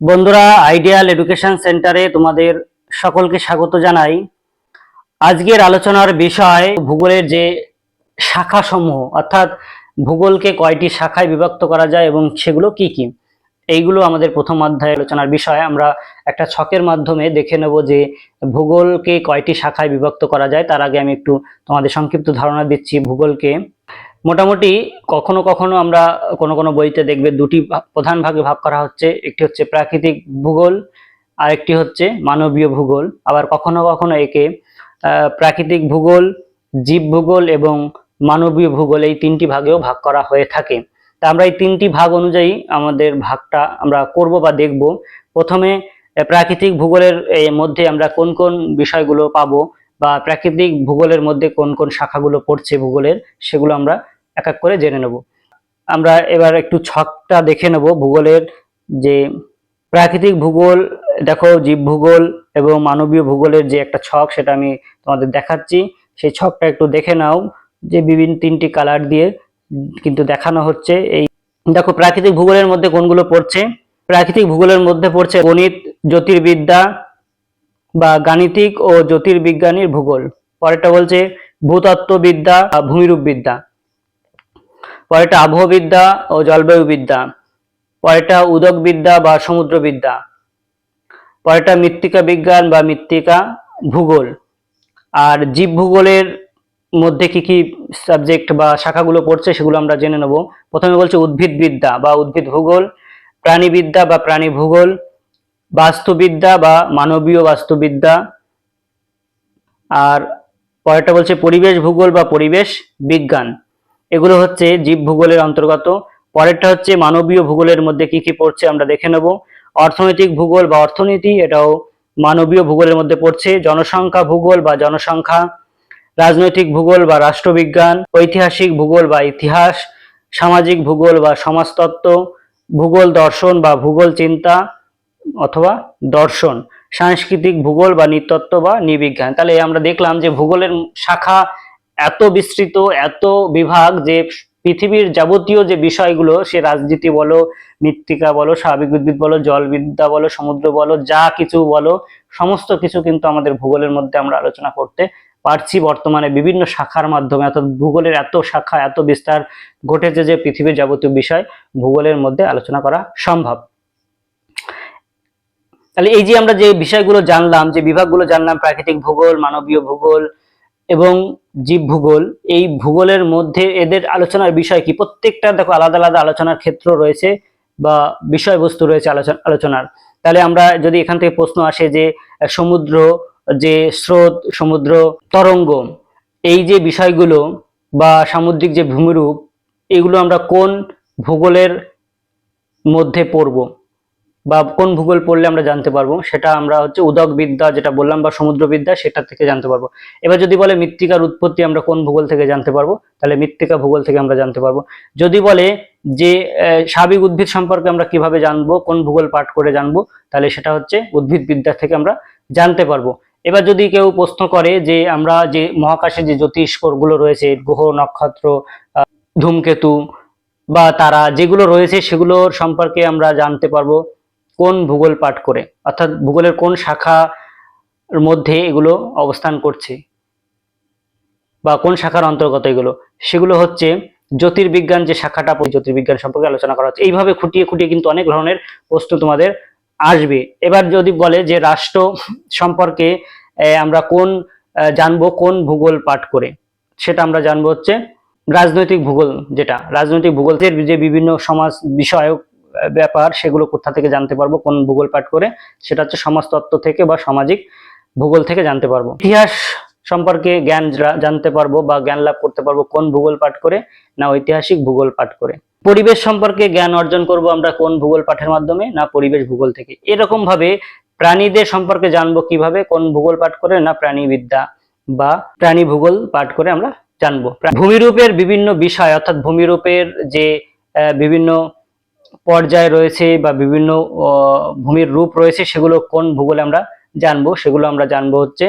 বন্ধুরা, ideal education সেন্টারে তোমাদের সকলকে স্বাগত জানাই। আজকের আলোচনার বিষয় ভূগোলের যে শাখা সমূহ, অর্থাৎ ভূগোলকে কয়টি শাখায় বিভক্ত করা যায় এবং সেগুলো কি কি, এইগুলো আমাদের প্রথম অধ্যায়ে আলোচনার বিষয়। আমরা একটা ছকের মাধ্যমে দেখে নেব যে ভূগোলকে কয়টি শাখায় বিভক্ত করা যায়। তার আগে আমি একটু তোমাদের সংক্ষিপ্ত ধারণা দিচ্ছি। ভূগোলকে মোটামুটি কখনো কখনো আমরা কোনো কোনো বইতে দেখবে দুটি প্রধান ভাগে ভাগ করা হচ্ছে। একটি হচ্ছে প্রাকৃতিক ভূগোল, আরেকটি হচ্ছে মানবীয় ভূগোল। আবার কখনো কখনো একে প্রাকৃতিক ভূগোল, জীব ভূগোল এবং মানবীয় ভূগোল, এই তিনটি ভাগেও ভাগ করা হয়ে থাকে। তা আমরা এই তিনটি ভাগ অনুযায়ী আমাদের ভাগটা আমরা করব বা দেখব। প্রথমে প্রাকৃতিক ভূগোলের মধ্যে আমরা কোন কোন বিষয়গুলো পাবো, বা প্রাকৃতিক ভূগোলের মধ্যে কোন কোন শাখাগুলো পড়ছে ভূগোলের, সেগুলো আমরা এক এক করে জেনে নেব। আমরা এবার একটু ছকটা দেখে নেব ভূগোলের। যে প্রাকৃতিক ভূগোল, দেখো জীব ভূগোল এবং মানবীয় ভূগোলের যে একটা ছক, সেটা আমি তোমাদের দেখাচ্ছি। সেই ছকটা একটু দেখে নাও, যে বিভিন্ন তিনটি কালার দিয়ে কিন্তু দেখানো হচ্ছে। এই দেখো প্রাকৃতিক ভূগোলের মধ্যে কোনগুলো পড়ছে। প্রাকৃতিক ভূগোলের মধ্যে পড়ছে গণিত, জ্যোতির্বিদ্যা বা গাণিতিক ও জ্যোতির্বিজ্ঞানীর ভূগোল। পরেরটা বলছে ভূতত্ত্ববিদ্যা, ভূমিরূপবিদ্যা। পরেরটা আবহবিদ্যা ও জলবায়ুবিদ্যা। পরেরটা উদকবিদ্যা বা সমুদ্রবিদ্যা। পরেরটা মৃত্তিকা বিজ্ঞান বা মৃত্তিকা ভূগোল। আর জীব ভূগোলের মধ্যে কি কি সাবজেক্ট বা শাখাগুলো পড়ছে সেগুলো আমরা জেনে নেব। প্রথমে বলছে উদ্ভিদবিদ্যা বা উদ্ভিদ ভূগোল, প্রাণীবিদ্যা বা প্রাণী ভূগোল, বাস্তুবিদ্যা বা মানবীয় বাস্তুবিদ্যা। আর পরেরটা বলছে পরিবেশ ভূগোল বা পরিবেশ বিজ্ঞান। এগুলো হচ্ছে জীব ভূগোলের অন্তর্গত। পরেরটা হচ্ছে মানবীয় ভূগোলের মধ্যে কি কি পড়ছে আমরা দেখে নেব। অর্থনৈতিক ভূগোল বা অর্থনীতি, এটাও মানবীয় ভূগোলের মধ্যে পড়ছে। জনসংখ্যা ভূগোল বা জনসংখ্যা, রাজনৈতিক ভূগোল বা রাষ্ট্রবিজ্ঞান, ঐতিহাসিক ভূগোল বা ইতিহাস, সামাজিক ভূগোল বা সমাজতত্ত্ব, ভূগোল দর্শন বা ভূগোল চিন্তা অথবা দর্শন, সাংস্কৃতিক ভূগোল বা নৃতত্ত্ব বা নৃবিজ্ঞান। তাহলে আমরা দেখলাম যে ভূগোলের শাখা এত বিস্তৃত, এত বিভাগ, যে পৃথিবীর যাবতীয় যে বিষয়গুলো, সে রাজনীতি বলো, মৃত্তিকা বলো, স্বাভাবিক উদ্ভিদ বলো, জলবিদ্যা বলো, সমুদ্র বলো, যা কিছু বলো, সমস্ত কিছু কিন্তু আমাদের ভূগোলের মধ্যে আমরা আলোচনা করতে পারছি বর্তমানে বিভিন্ন শাখার মাধ্যমে। অর্থাৎ ভূগোলের এত শাখা, এত বিস্তার ঘটেছে যে পৃথিবীর যাবতীয় বিষয় ভূগোলের মধ্যে আলোচনা করা সম্ভব। তাহলে এই যে আমরা যে বিষয়গুলো জানলাম, যে বিভাগগুলো জানলাম, প্রাকৃতিক ভূগোল, মানবীয় ভূগোল এবং জীব ভূগোল, এই ভূগোলের মধ্যে এদের আলোচনার বিষয় কি, প্রত্যেকটা দেখো আলাদা আলাদা আলোচনার ক্ষেত্র রয়েছে বা বিষয়বস্তু রয়েছে আলোচনার। তাহলে আমরা যদি এখান থেকে প্রশ্ন আসে যে সমুদ্র, যে স্রোত, সমুদ্র তরঙ্গ, এই যে বিষয়গুলো বা সামুদ্রিক যে ভূমিরূপ, এগুলো আমরা কোন ভূগোলের মধ্যে পড়বো বা কোন ভূগোল পড়লে আমরা জানতে পারবো, সেটা আমরা হচ্ছে উদকবিদ্যা যেটা বললাম বা সমুদ্রবিদ্যা, সেটা থেকে জানতে পারবো। এবার যদি বলে মৃত্তিকার উৎপত্তি আমরা কোন ভূগোল থেকে জানতে পারবো, তাহলে মৃত্তিকা ভূগোল থেকে আমরা জানতে পারবো। যদি বলে যে স্বাভাবিক উদ্ভিদ সম্পর্কে আমরা কিভাবে জানবো, কোন ভূগোল পাঠ করে জানবো, তাহলে সেটা হচ্ছে উদ্ভিদবিদ্যা থেকে আমরা জানতে পারবো। এবার যদি কেউ প্রশ্ন করে যে আমরা যে মহাকাশে যে জ্যোতিষ্কগুলো রয়েছে, গ্রহ, নক্ষত্র, ধূমকেতু বা তারা যেগুলো রয়েছে, সেগুলোর সম্পর্কে আমরা জানতে পারবো কোন ভূগোল পাঠ করে, অর্থাৎ ভূগোলের কোন শাখার মধ্যে এগুলো অবস্থান করছে বা কোন শাখার অন্তর্গত এগুলো, সেগুলো হচ্ছে জ্যোতির্বিজ্ঞান যে শাখাটা, জ্যোতির্বিজ্ঞান সম্পর্কে আলোচনা করা হচ্ছে। এইভাবে খুঁটিয়ে খুঁটিয়ে কিন্তু অনেক ধরনের প্রশ্ন তোমাদের আসবে। এবার যদি বলে যে রাষ্ট্র সম্পর্কে আমরা কোন জানবো কোন ভূগোল পাঠ করে, সেটা আমরা জানবো হচ্ছে রাজনৈতিক ভূগোল। যেটা রাজনৈতিক ভূগোলের যে বিভিন্ন সমাজ বিষয়ক ব্যাপার, সেগুলো কোথা থেকে জানতে পারবো কোন ভূগোল পাঠ করে, সেটা হচ্ছে সমাজতত্ত্ব থেকে বা সামাজিক ভূগোল থেকে জানতে পারবো। ইতিহাস সম্পর্কে জ্ঞান জানতে পারবো বা জ্ঞান লাভ করতে পারবো কোন ভূগোল পাঠ করে, না ঐতিহাসিক ভূগোল পাঠ করে। পরিবেশ সম্পর্কে জ্ঞান অর্জন করব আমরা কোন ভূগোল পাঠের মাধ্যমে, না পরিবেশ ভূগোল থেকে। এরকম ভাবে প্রাণীদের সম্পর্কে জানবো কিভাবে, কোন ভূগোল পাঠ করে, না প্রাণীবিদ্যা বা প্রাণী ভূগোল পাঠ করে আমরা জানবো। ভূমিরূপের বিভিন্ন বিষয়, অর্থাৎ ভূমিরূপের যে বিভিন্ন পর্যায় রয়েছে বা বিভিন্ন ভূমির রূপ রয়েছে, সেগুলো কোন ভূগোলে আমরা জানবো, সেগুলো আমরা জানবো হচ্ছে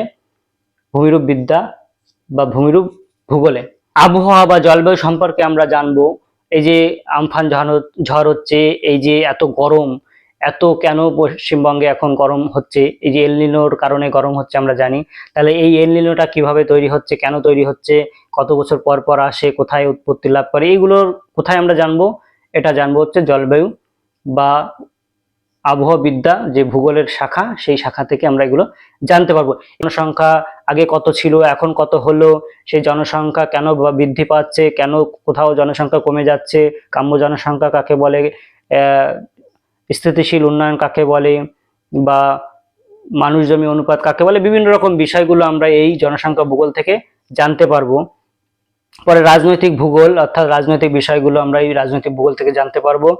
ভূমিরূপ বিদ্যা বা ভূমিরূপ ভূগোলে। আবহাওয়া বা জলবায়ু সম্পর্কে আমরা জানবো। এই যে আমফান ঝড় হচ্ছে, এই যে এত গরম, এত কেন পশ্চিমবঙ্গে এখন গরম হচ্ছে, এই যে এল নিনোর কারণে গরম হচ্ছে আমরা জানি। তাহলে এই এল নিনোটা কিভাবে তৈরি হচ্ছে, কেন তৈরি হচ্ছে, কত বছর পর পর আসে, কোথায় উৎপত্তি লাভ করে, এইগুলোর কোথায় আমরা জানবো? এটা জানবো হচ্ছে জলবায়ু বা আবহাওয়াবিদ্যা যে ভূগোলের শাখা, সেই শাখা থেকে আমরা এগুলো জানতে পারবো। জনসংখ্যা আগে কত ছিল, এখন কত হলো, সেই জনসংখ্যা কেন বৃদ্ধি পাচ্ছে, কেন কোথাও জনসংখ্যা কমে যাচ্ছে, কাম্য জনসংখ্যা কাকে বলে, স্থিতিশীল উন্নয়ন কাকে বলে, বা মানুষ জমি অনুপাত কাকে বলে, বিভিন্ন রকম বিষয়গুলো আমরা এই জনসংখ্যা ভূগোল থেকে জানতে পারবো। পরে রাজনৈতিক ভূগোল, অর্থাৎ রাজনৈতিক বিষয়গুলো আমরা এই রাজনৈতিক ভূগোল থেকে জানতে পারবো।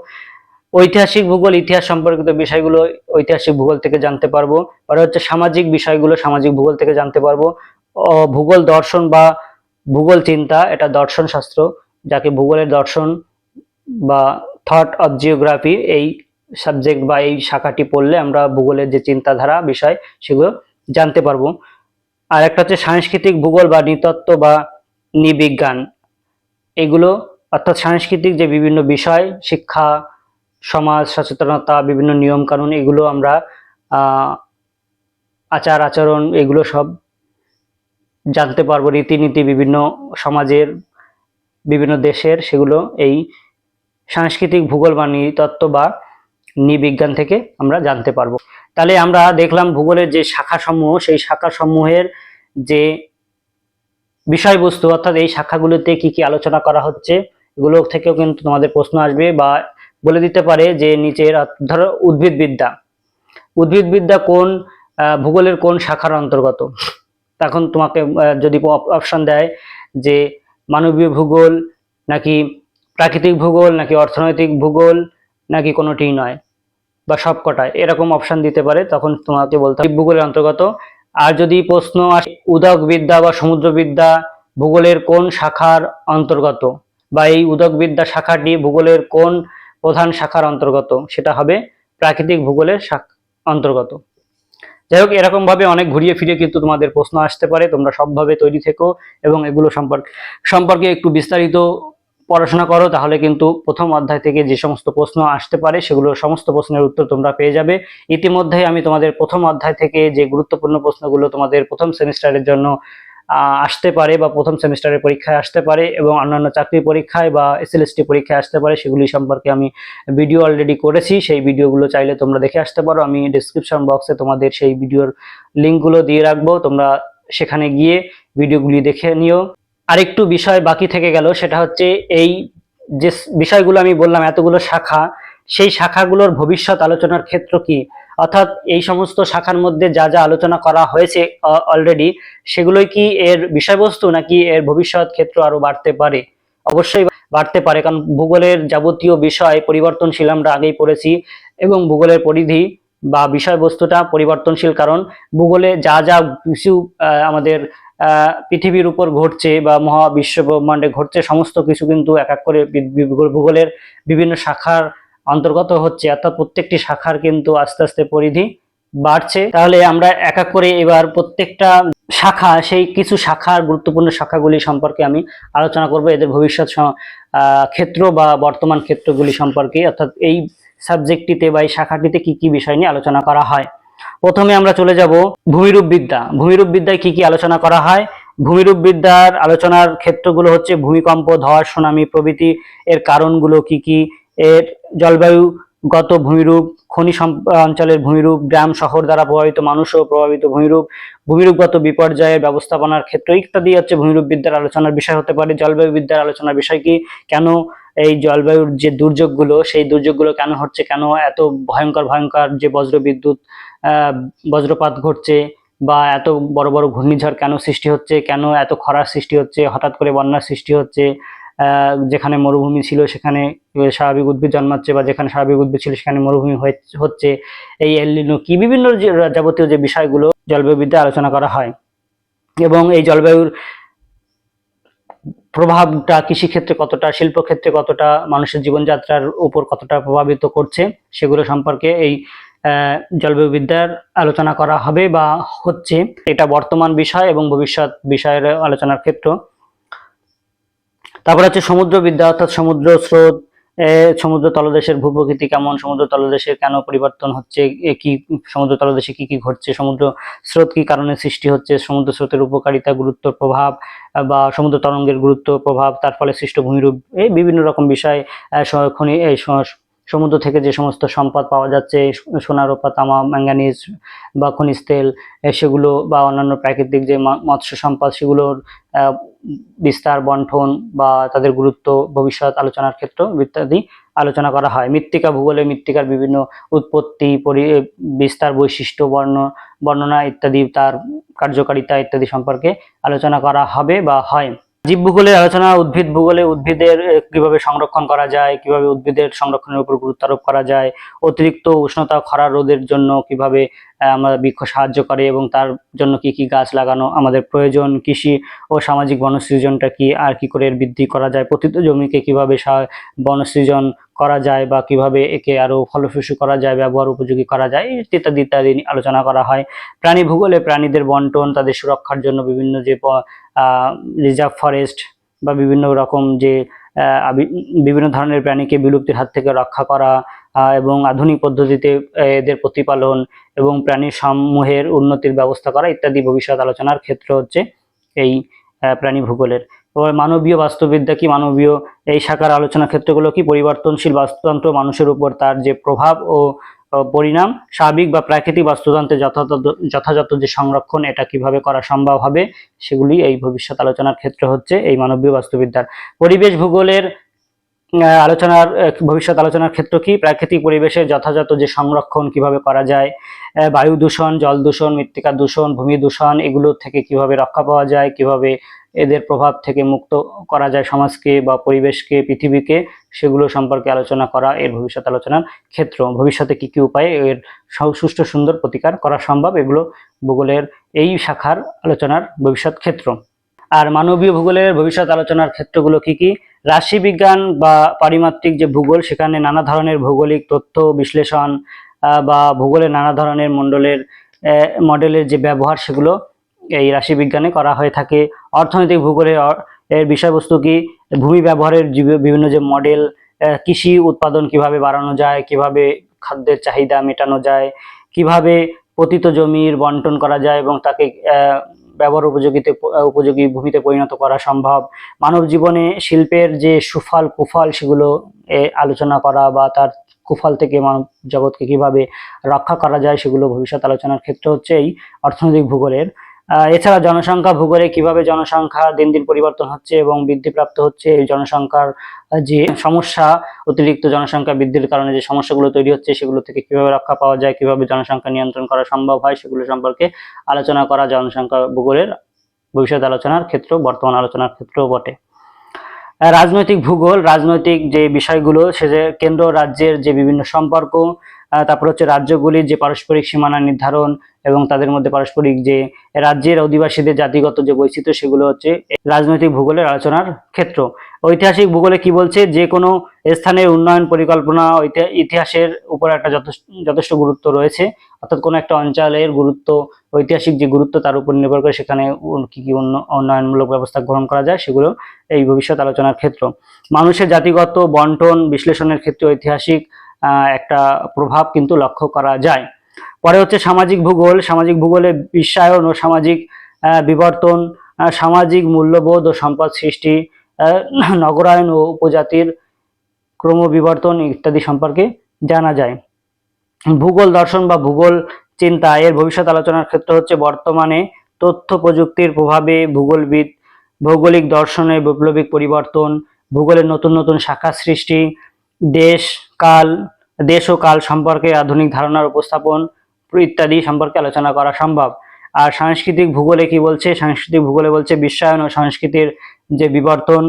ঐতিহাসিক ভূগোল, ইতিহাস সম্পর্কিত বিষয়গুলো ঐতিহাসিক ভূগোল থেকে জানতে পারবো। পরে হচ্ছে সামাজিক বিষয়গুলো সামাজিক ভূগোল থেকে জানতে পারবো। ভূগোল দর্শন বা ভূগোল চিন্তা, এটা দর্শন শাস্ত্র, যাকে ভূগোলের দর্শন বা থট অফ জিওগ্রাফি, এই সাবজেক্ট বা এই শাখাটি পড়লে আমরা ভূগোলের যে চিন্তাধারা বিষয় সেগুলো জানতে পারবো। আর একটা হচ্ছে সাংস্কৃতিক ভূগোল বা নৃতত্ত্ব বা নৃবিজ্ঞান, এগুলো অর্থাৎ সাংস্কৃতিক যে বিভিন্ন বিষয়, শিক্ষা, সমাজ সচেতনতা, বিভিন্ন নিয়ম কানুন, এগুলো আমরা আচার আচরণ, এগুলো সব জানতে পারবো। রীতিনীতি বিভিন্ন সমাজের, বিভিন্ন দেশের, সেগুলো এই সাংস্কৃতিক ভূগোল বা নৃতত্ত্ব বা নৃবিজ্ঞান থেকে আমরা জানতে পারবো। তাহলে আমরা দেখলাম ভূগোলের যে শাখাসমূহ, সেই শাখাসমূহের যে বিষয়বস্তু, অর্থাৎ এই শাখাগুলোতে কি কি আলোচনা করা হচ্ছে, এগুলো থেকেও কিন্তু তোমাদের প্রশ্ন আসবে বা বলে দিতে পারে যে নিচের, ধরো উদ্ভিদবিদ্যা, উদ্ভিদবিদ্যা কোন ভূগোলের কোন শাখার অন্তর্গত। তখন তোমাকে যদি অপশন দেয় যে মানবীয় ভূগোল, নাকি প্রাকৃতিক ভূগোল, নাকি অর্থনৈতিক ভূগোল, নাকি কোনোটিই নয়, বা সবকটায়, এরকম অপশন দিতে পারে, তখন তোমাকে বলতে হবে ভূগোলের অন্তর্গত। আর যদি প্রশ্ন আসে উদকবিদ্যা বা সমুদ্রবিদ্যা ভূগোলের কোন শাখার অন্তর্গত, বা এই উদকবিদ্যা শাখাটি ভূগোলের কোন প্রধান শাখার অন্তর্গত, সেটা হবে প্রাকৃতিক ভূগোলের অন্তর্গত। যাই হোক, এরকম ভাবে অনেক ঘুরিয়ে ফিরে কিন্তু তোমাদের প্রশ্ন আসতে পারে, তোমরা সবভাবে তৈরি থেকো এবং এগুলো সম্পর্কে একটু বিস্তারিত পড়াশোনা করো, তাহলে কিন্তু প্রথম অধ্যায় থেকে যে সমস্ত প্রশ্ন আসতে পারে সেগুলো সমস্ত প্রশ্নের উত্তর তোমরা পেয়ে যাবে। ইতিমধ্যে আমি তোমাদের প্রথম অধ্যায় থেকে যে গুরুত্বপূর্ণ প্রশ্নগুলো তোমাদের প্রথম সেমিস্টারের জন্য আসতে পারে বা প্রথম সেমিস্টারের পরীক্ষায় আসতে পারে এবং অন্যান্য চাকরি পরীক্ষায় বা এসএলএসটি পরীক্ষায় আসতে পারে, সেগুলি সম্পর্কে আমি ভিডিও অলরেডি করেছি। সেই ভিডিওগুলো চাইলে তোমরা দেখে আসতে পারো, আমি ডেসক্রিপশন বক্সে তোমাদের সেই ভিডিওর লিঙ্কগুলো দিয়ে রাখবো, তোমরা সেখানে গিয়ে ভিডিওগুলি দেখে নিও। আরেকটু বিষয় বাকি থেকে গেল, সেটা হচ্ছে এই যে বিষয়গুলো আমি বললাম, এতগুলো শাখা, সেই শাখাগুলোর ভবিষ্যৎ আলোচনার ক্ষেত্র কি, অর্থাৎ এই সমস্ত শাখার মধ্যে যা যা আলোচনা করা হয়েছে অলরেডি, সেগুলোই কি এর বিষয়বস্তু, নাকি এর ভবিষ্যৎ ক্ষেত্র আরো বাড়তে পারে? অবশ্যই বাড়তে পারে, কারণ ভূগোলের যাবতীয় বিষয় পরিবর্তনশীল, আমরা আগেই পড়েছি, এবং ভূগোলের পরিধি বা বিষয়বস্তুটা পরিবর্তনশীল, কারণ ভূগোলে যা যা কিছু আমাদের পৃথিবীর উপর ঘটছে বা মহাবিশ্ব ব্রহ্মাণ্ডে ঘটছে, সমস্ত কিছু কিন্তু এক এক করে ভূগোলের বিভিন্ন শাখার অন্তর্গত হচ্ছে, অর্থাৎ প্রত্যেকটি শাখার কিন্তু আস্তে আস্তে পরিধি বাড়ছে। তাহলে আমরা এক এক করে এবার প্রত্যেকটা শাখা, সেই কিছু শাখার গুরুত্বপূর্ণ শাখাগুলি সম্পর্কে আমি আলোচনা করব, এদের ভবিষ্যৎ ক্ষেত্র বা বর্তমান ক্ষেত্রগুলি সম্পর্কে, অর্থাৎ এই সাবজেক্টটিতে বা এই শাখাটিতে কি কি বিষয় নিয়ে আলোচনা করা হয়। প্রথমে আমরা চলে যাব ভূমিরূপ বিদ্যা। ভূমিরূপ বিদ্যায় কি কি আলোচনা করা হয়? ভূমিরূপ বিদ্যার আলোচনার ক্ষেত্রগুলো হচ্ছে ভূমিকম্প, ধস, সুনামি প্রভৃতি, এর কারণগুলো কি কি, এর জলবায়ুগত ভূমিরূপ, খনি অঞ্চলের ভূমিরূপ, গ্রাম শহর দ্বারা প্রভাবিত মানুষও প্রভাবিত ভূমিরূপ, ভূমিরূপগত বিপর্যয়ের ব্যবস্থাপনার ক্ষেত্র ইত্যাদি হচ্ছে ভূমিরূপ বিদ্যার আলোচনার বিষয় হতে পারে। জলবায়ু বিদ্যার আলোচনার বিষয় কি, কেন এই জলবায়ুর যে দুর্যোগগুলো, সেই দুর্যোগগুলো কেন হচ্ছে, কেন এত ভয়ঙ্কর ভয়ঙ্কর যে বজ্রবিদ্যুৎ বজ্রপাত ঘটছে, বা এত বড় বড় ঘূর্ণিঝড় কেন সৃষ্টি হচ্ছে, কেন এত খরার সৃষ্টি হচ্ছে, হঠাৎ করে বন্যার সৃষ্টি হচ্ছে, যেখানে মরুভূমি ছিল সেখানে স্বাভাবিক উদ্ভিদ জন্মাচ্ছে, বা যেখানে স্বাভাবিক উদ্ভিদ ছিল সেখানে মরুভূমি হচ্ছে, এই এল নিনো কি, বিভিন্ন যাবতীয় যে বিষয়গুলো জলবায়ুবিদ্যায় আলোচনা করা হয়। এবং এই জলবায়ুর প্রভাবটা কৃষিক্ষেত্রে কতটা, শিল্পক্ষেত্রে কতটা, মানুষের জীবনযাত্রার উপর কতটা প্রভাবিত করছে, সেগুলো সম্পর্কে এই জলবায়ুবিদ্যার আলোচনা করা হবে বা হচ্ছে। এটা বর্তমান বিষয় এবং ভবিষ্যৎ বিষয়ের আলোচনার ক্ষেত্র। তারপর হচ্ছে সমুদ্রবিদ্যা, অর্থাৎ সমুদ্র স্রোত, সমুদ্র তলদেশের ভূপ্রকৃতি কেমন, সমুদ্র তলদেশের কেন পরিবর্তন হচ্ছে, কি সমুদ্র তলদেশে কি কি ঘটছে, সমুদ্র স্রোত কি কারণে সৃষ্টি হচ্ছে, সমুদ্র স্রোতের উপকারিতা, গুরুত্ব, প্রভাব, বা সমুদ্র তরঙ্গের গুরুত্ব, প্রভাব, তার ফলে সৃষ্ট ভূমিরূপ, এই বিভিন্ন রকম বিষয়, সমুদ্র থেকে যে সমস্ত সম্পদ পাওয়া যাচ্ছে, সোনা, রূপা, তামা, ম্যাঙ্গানিজ বা খনিজ তেল, সেগুলো বা অন্যান্য প্রাকৃতিক যে মৎস্য সম্পদ, সেগুলোর বিস্তার, বন্টন বা তাদের গুরুত্ব, ভবিষ্যৎ আলোচনার ক্ষেত্র ইত্যাদি আলোচনা করা হয়। মৃত্তিকা ভূগোলে মৃত্তিকার বিভিন্ন উৎপত্তি, বিস্তার, বৈশিষ্ট্য, বর্ণনা ইত্যাদি, তার কার্যকারিতা ইত্যাদি সম্পর্কে আলোচনা করা হবে বা হয়। জীব ভূগোলের আলোচনা, উদ্ভিদ ভূগোলে উদ্ভিদের কিভাবে সংরক্ষণ করা যায়, কিভাবে উদ্ভিদের সংরক্ষণের উপর গুরুত্ব আরোপ করা যায়, অতিরিক্ত উষ্ণতা, খরা রোধের জন্য কিভাবে আমরা বৃক্ষ সাহায্য করে এবং তার জন্য কি কি গাছ লাগানো আমাদের প্রয়োজন, কৃষি ও সামাজিক বনসৃজনটা কি, আর কি করে এর বৃদ্ধি করা যায়, পতিত জমিকে কিভাবে বনসৃজন করা যায় বা কিভাবে একে আরো ফলপ্রসূ করা যায়, ব্যবহার উপযোগী করা যায়, ইত্যাদি ইত্যাদি আলোচনা করা হয়। প্রাণী ভূগোলে প্রাণীদের বন্টন, তাদের সুরক্ষার জন্য বিভিন্ন যে রিজার্ভ ফরেস্ট বা বিভিন্ন রকম যে বিভিন্ন ধরনের প্রাণীকে বিলুপ্তির হাত থেকে রক্ষা করা এবং আধুনিক পদ্ধতিতে এদের প্রতিপালন এবং প্রাণী সমূহের উন্নতির ব্যবস্থা করা ইত্যাদি ভবিষ্যৎ আলোচনার ক্ষেত্র হচ্ছে এই প্রাণী ভূগোলের। মানবীয় বাস্তুবিদ্যা কি, মানবীয় এই শাখার আলোচনা ক্ষেত্রগুলো কি, পরিবর্তনশীল বাস্তুতন্ত্র, মানুষের উপর তার যে প্রভাব ও পরিণাম, স্বাভাবিক বা প্রাকৃতিক বাস্তুতন্ত্রের যথাযথ যে সংরক্ষণ, এটা কিভাবে করা সম্ভব হবে, সেগুলি এই ভবিষ্যৎ আলোচনার ক্ষেত্র হচ্ছে এই মানবীয় বাস্তুবিদ্যার। পরিবেশ ভূগোলের ভবিষ্যৎ আলোচনার ক্ষেত্র কি, প্রাকৃতিক পরিবেশের যথাযথ যে সংরক্ষণ কিভাবে করা যায়, বায়ু দূষণ, জল দূষণ, মৃত্তিকা দূষণ, ভূমি দূষণ, এগুলো থেকে কিভাবে রক্ষা পাওয়া যায়, কিভাবে এদের প্রভাব থেকে মুক্ত করা যায় সমাজকে বা পরিবেশকে, পৃথিবীকে, সেগুলো সম্পর্কে আলোচনা করা এর ভবিষ্যৎ আলোচনার ক্ষেত্র। ভবিষ্যতে কি কি উপায়ে এর সুষ্ঠু সুন্দর প্রতিকার করা সম্ভব, এগুলো ভূগোলের এই শাখার আলোচনার ভবিষ্যৎ ক্ষেত্র। আর মানবীয় ভূগোলের ভবিষ্যৎ আলোচনার ক্ষেত্রগুলো কি কি, রাশিবিজ্ঞান বা পারিমাত্রিক যে ভূগোল, সেখানে নানা ধরনের ভৌগোলিক তথ্য বিশ্লেষণ বা ভূগোলের নানা ধরনের মডেলের যে ব্যবহার, সেগুলো এই রাশিবিজ্ঞানে করা হয়ে থাকে। অর্থনৈতিক ভূগোলের এর বিষয়বস্তু কি, ভূমি ব্যবহারের বিভিন্ন যে মডেল, কৃষি উৎপাদন কিভাবে বাড়ানো যায়, কিভাবে খাদ্যের চাহিদা মেটানো যায়, কিভাবে পতিত জমির বন্টন করা যায় এবং তাকে ব্যবহার উপযোগী ভূমিতে পরিণত করা সম্ভব। মানব জীবনে শিল্পের যে সুফল কুফল, সেগুলো আলোচনা করা বা তার কুফল থেকে মানব জগৎকে কিভাবে রক্ষা করা যায়, সেগুলো ভবিষ্যৎ আলোচনার ক্ষেত্র হচ্ছে এই অর্থনৈতিক ভূগোলের। এছাড়া জনসংখ্যা ভূগোলে কিভাবে জনসংখ্যা দিন দিন পরিবর্তন হচ্ছে এবং বৃদ্ধিপ্রাপ্ত হচ্ছে, এই জনসংখ্যার যে সমস্যা, অতিরিক্ত জনসংখ্যা বৃদ্ধির কারণে যে সমস্যাগুলো তৈরি হচ্ছে, সেগুলো থেকে কিভাবে রক্ষা পাওয়া যায়, কিভাবে জনসংখ্যা নিয়ন্ত্রণ করা সম্ভব হয়, সেগুলো সম্পর্কে আলোচনা করা জনসংখ্যা ভূগোলের ভবিষ্যৎ আলোচনার ক্ষেত্র, বর্তমান আলোচনার ক্ষেত্রও বটে। রাজনৈতিক ভূগোল, রাজনৈতিক যে বিষয়গুলো, সে যে কেন্দ্র রাজ্যের যে বিভিন্ন সম্পর্ক, তারপর হচ্ছে রাজ্যগুলির যে পারস্পরিক সীমানা নির্ধারণ এবং তাদের মধ্যে পারস্পরিক যে রাজ্যের অধিবাসীদের জাতিগত যে বৈচিত্র্য, সেগুলো হচ্ছে রাজনৈতিক ভূগোলের আলোচনার ক্ষেত্র। ঐতিহাসিক ভূগোলে কি বলছে, যে কোনো স্থানের উন্নয়ন পরিকল্পনা ইতিহাসের উপর একটা যথেষ্ট গুরুত্ব রয়েছে, অর্থাৎ কোনো একটা অঞ্চলের গুরুত্ব, ঐতিহাসিক যে গুরুত্ব, তার উপর নির্ভর করে সেখানে কি কি উন্নয়নমূলক ব্যবস্থা গ্রহণ করা যায়, সেগুলো এই ভবিষ্যৎ আলোচনার ক্ষেত্র। মানুষের জাতিগত বন্টন বিশ্লেষণের ক্ষেত্রে ঐতিহাসিক একটা প্রভাব কিন্তু লক্ষ্য করা যায়। পরে হচ্ছে সামাজিক ভূগোল, সামাজিক ভূগোলে বিশ্বায়ন ও সামাজিক বিবর্তন, সামাজিক মূল্যবোধ ও সম্পদ সৃষ্টি, নগরায়ন ও উপজাতির ক্রমবিবর্তন ইত্যাদি সম্পর্কে জানা যায়। ভূগোল দর্শন বা ভূগোল চিন্তা, এর ভবিষ্যৎ আলোচনার ক্ষেত্র হচ্ছে বর্তমানে তথ্য প্রযুক্তির প্রভাবে ভৌগোলিক দর্শনের বৈপ্লবিক পরিবর্তন, ভূগোলের নতুন নতুন শাখা সৃষ্টি, দেশ ও কাল সম্পর্কে আধুনিক ধারণার উপস্থাপন ইত্যাদি সম্পর্কে আলোচনা করা সম্ভব। আর সাংস্কৃতিক ভূগোলে কি বলছে, সাংস্কৃতিক ভূগোলে বলছে বিশ্বায়ন ও সংস্কৃতির যে বিবর্তন,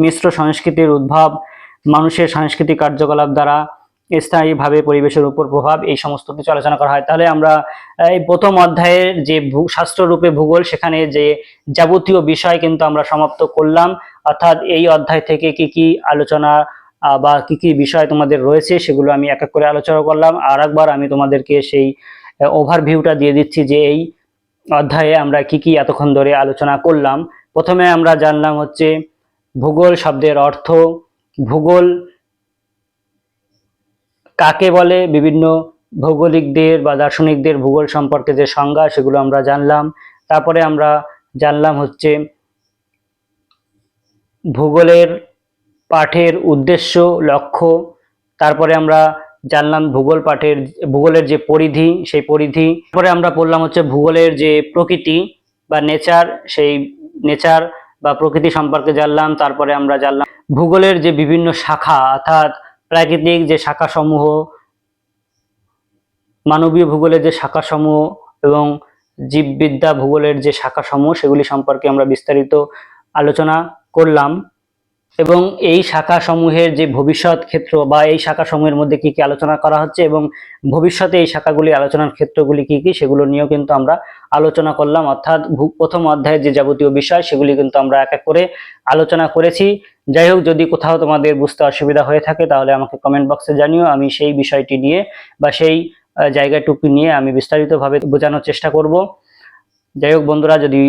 মিশ্র সংস্কৃতির উদ্ভব, মানুষের সাংস্কৃতিক কার্যকলাপ দ্বারা স্থায়ীভাবে পরিবেশের উপর প্রভাব, এই সমস্ত কিছু আলোচনা করা হয়। তাহলে আমরা এই প্রথম অধ্যায়ের যে শাস্ত্ররূপে ভূগোল, সেখানে যে যাবতীয় বিষয় কিন্তু আমরা সমাপ্ত করলাম, অর্থাৎ এই অধ্যায় থেকে কি কি আলোচনা বা কি কি বিষয় তোমাদের রয়েছে, সেগুলো আমি এক এক করে আলোচনা করলাম। আর একবার আমি তোমাদেরকে সেই ওভারভিউটা দিয়ে দিচ্ছি যে এই অধ্যায়ে আমরা কি কি এতক্ষণ ধরে আলোচনা করলাম। প্রথমে আমরা জানলাম হচ্ছে ভূগোল শব্দের অর্থ, ভূগোল কাকে বলে, বিভিন্ন ভৌগোলিকদের বা দার্শনিকদের ভূগোল সম্পর্কে যে সংজ্ঞা সেগুলো আমরা জানলাম। তারপরে আমরা জানলাম হচ্ছে ভূগোলের পাঠের উদ্দেশ্য, লক্ষ্য। তারপরে আমরা জানলাম ভূগোলের যে পরিধি, সেই পরিধি। তারপরে আমরা পড়লাম হচ্ছে ভূগোলের যে প্রকৃতি বা নেচার, সেই নেচার বা প্রকৃতি সম্পর্কে জানলাম। তারপরে আমরা জানলাম ভূগোলের যে বিভিন্ন শাখা, অর্থাৎ প্রাকৃতিক যে শাখাসমূহ, মানবীয় ভূগোলের যে শাখাসমূহ এবং জীববিদ্যা ভূগোলের যে শাখাসমূহ, সেগুলি সম্পর্কে আমরা বিস্তারিত আলোচনা করলাম। এবং এই শাখাসমূহের যে ভবিষ্যৎ ক্ষেত্র বা এই শাখাসমূহের মধ্যে কি কি আলোচনা করা হচ্ছে এবং ভবিষ্যতে এই শাখাগুলি আলোচনার ক্ষেত্রগুলি কি কি, সেগুলো নিয়েও কিন্তু আমরা আলোচনা করলাম। অর্থাৎ প্রথম অধ্যায়ের যে যাবতীয় বিষয় সেগুলি কিন্তু আমরা এক এক করে আলোচনা করেছি। যাই হোক, যদি কোথাও তোমাদের বুঝতে অসুবিধা হয়ে থাকে তাহলে আমাকে কমেন্ট বক্সে জানিও, আমি সেই বিষয়টি নিয়ে বা সেই জায়গাটুকু নিয়ে আমি বিস্তারিতভাবে বোঝানোর চেষ্টা করব। যাই হোক বন্ধুরা, যদি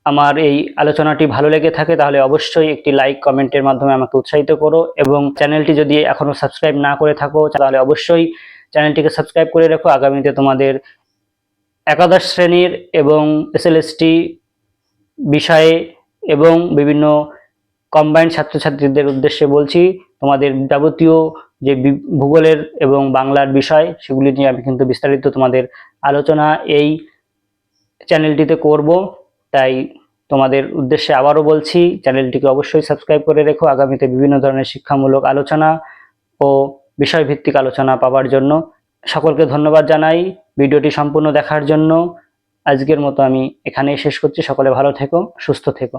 আমার এই আলোচনাটি ভালো লেগে থাকে তাহলে অবশ্যই একটি লাইক কমেন্টের মাধ্যমে আমাকে উৎসাহিত করো, এবং চ্যানেলটি যদি এখনো সাবস্ক্রাইব না করে থাকো তাহলে অবশ্যই চ্যানেলটিকে সাবস্ক্রাইব করে রাখো। আগামীতে তোমাদের একাদশ শ্রেণীর এবং এসএলএসটি বিষয়ে এবং বিভিন্ন কম্বাইন্ড ছাত্রছাত্রীদের উদ্দেশ্যে বলছি, তোমাদের যাবতীয় যে ভূগোলের এবং বাংলার বিষয় সেগুলি নিয়ে আমি কিন্তু বিস্তারিত তোমাদের আলোচনা এই চ্যানেলটিতে করব। তাই তোমাদের উদ্দেশ্যে আবারও বলছি, চ্যানেলটিকে অবশ্যই সাবস্ক্রাইব করে রেখো আগামীতে বিভিন্ন ধরনের শিক্ষামূলক আলোচনা ও বিষয়ভিত্তিক আলোচনা পাওয়ার জন্য। সকলকে ধন্যবাদ জানাই ভিডিওটি সম্পূর্ণ দেখার জন্য। আজকের মতো আমি এখানেই শেষ করছি। সকলে ভালো থেকো, সুস্থ থেকো।